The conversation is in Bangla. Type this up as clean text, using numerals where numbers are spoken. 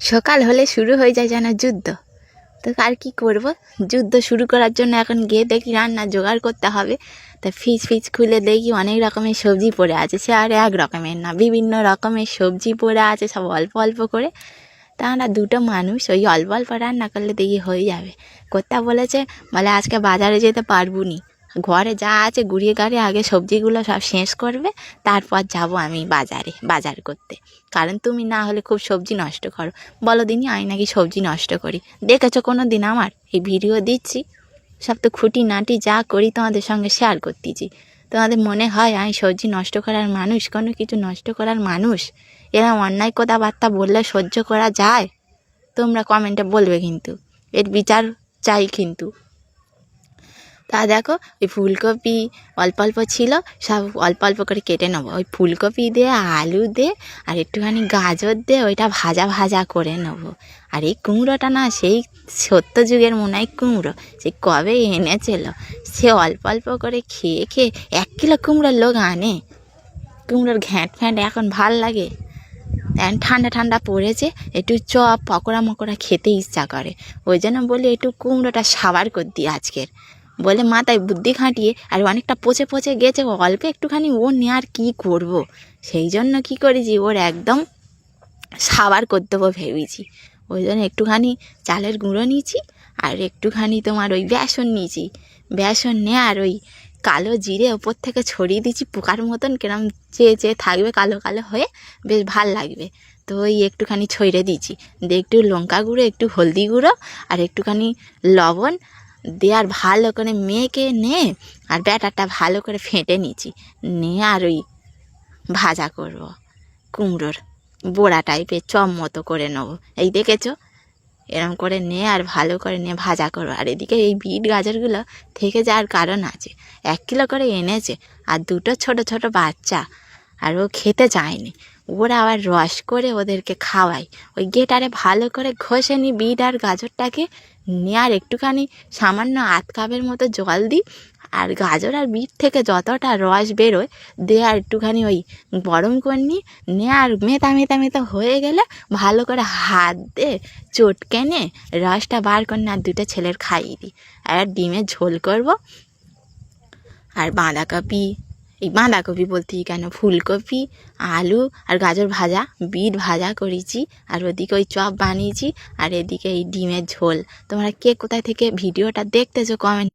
সকাল হলে শুরু হয়ে যায় যেন যুদ্ধ। তো আর কি করব, যুদ্ধ শুরু করার জন্য এখন গিয়ে দেখি রান্না জোগাড় করতে হবে। তা ফ্রিজ খুলে দেখি অনেক রকমের সবজি পড়ে আছে, সে আর এক রকমের না, বিভিন্ন রকমের সবজি পড়ে আছে, সব অল্প অল্প করে। তা আমরা দুটো মানুষ, ওই অল্প অল্প রান্না করলে দেখি হয়ে যাবে। কর্তা বলে আজকে বাজারে যেতে পারবো নি, ঘরে যা আছে গুড়িয়ে গাড়িয়ে আগে সবজিগুলো সব শেষ করবে, তারপর যাব আমি বাজার করতে। কারণ তুমি না হলে খুব সবজি নষ্ট করো। বলো দিনি আমি নাকি সবজি নষ্ট করি? দেখেছো কোনো দিন আমার? এই ভিডিও দিচ্ছি, সব তো খুঁটিনাটি যা করি তোমাদের সঙ্গে শেয়ার করতেছি। তোমাদের মনে হয় আমি সবজি নষ্ট করার মানুষ, কোনো কিছু নষ্ট করার মানুষ? এরকম অন্যায় কথাবার্তা বললে সহ্য করা যায়? তোমরা কমেন্টে বলবে কিন্তু, এর বিচার চাই কিন্তু। তা দেখো, ওই ফুলকপি অল্প অল্প ছিল, সব অল্প অল্প করে কেটে নেবো। ওই ফুলকপি দিয়ে, আলু দিয়ে আর একটুখানি গাজর দিয়ে ওইটা ভাজা ভাজা করে নেবো। আর এই কুমড়োটা না, সেই সত্য যুগের মনে হয় কুমড়ো, সেই কবে এনেছিল। সে অল্প অল্প করে খেয়ে খেয়ে 1 কিলো কুমড়োর লোক আনে। কুমড়োর ঘ্যাঁট ফ্যাঁট এখন ভাল লাগে? এখন ঠান্ডা ঠান্ডা পড়েছে, একটু চপ পকোড়া মকোড়া খেতে ইচ্ছা করে। ওই জন্য বলি একটু কুমড়োটা সাবার করে দিই আজকের, বলে মাথায় বুদ্ধি খাটিয়ে। আর অনেকটা পচে পচে গেছে, অল্প একটুখানি ও নিয়ে আর কী করবো, সেই জন্য কী করেছি, ওর একদম সাবার করে দেবো ভেবেছি। ওই জন্য একটুখানি চালের গুঁড়ো নিয়েছি, আর একটুখানি তোমার ওই বেসন নিয়েছি। বেসন নিয়ে আর ওই কালো জিরে ওপর থেকে ছড়িয়ে দিচ্ছি, পোকার মতন কিরম চেয়ে থাকবে, কালো কালো হয়ে, বেশ ভাল লাগবে। তো ওই একটুখানি ছড়িয়ে দিচ্ছি, দিয়ে একটু লঙ্কা গুঁড়ো, একটু হলদি গুঁড়ো আর একটুখানি লবণ দিয়ে আর ভালো করে মেখে নিয়ে, আর ব্যাটারটা ভালো করে ফেটে নিচ্ছি, নিয়ে আর ওই ভাজা করব। কুমড়োর বড়া টাইপের চপ মতো করে নেবো। এই দেখেছো, এরম করে নিয়ে আর ভালো করে নিয়ে ভাজা করবো। আর এদিকে এই বিট গাজরগুলো থেকে যাওয়ার কারণ আছে, 1 কিলো করে এনেছে, আর দুটো ছোট ছোট বাচ্চা, আর ও খেতে চায়নি। ওরা আবার রস করে ওদেরকে খাওয়াই। ওই গেটারে ভালো করে ঘষে নিই বিট আর গাজরটাকে, নিয়ে আর একটুখানি সামান্য 1/2 কাপের মতো জল দিই। আর গাজর আর বিট থেকে যতটা রস বেরোয় দিয়ে আর একটুখানি ওই গরম করে নিই, নিয়ে আর মেথা মেথা মেথা হয়ে গেলে ভালো করে হাত দিয়ে চটকে নিয়ে রসটা বার করে আর দুটো ছেলের খাইয়ে দিই। আর ডিমের ঝোল করব। আর বাঁধাকপি বলতে কেন, ফুলকপি, আলু আর গাজর ভাজা, বিট ভাজা করেছি, আর ওদিকে ওই চপ বানিয়েছি, আর এদিকে এই ডিমের ঝোল। তোমরা কে কোথায় থেকে ভিডিওটা দেখতেছো কমেন্ট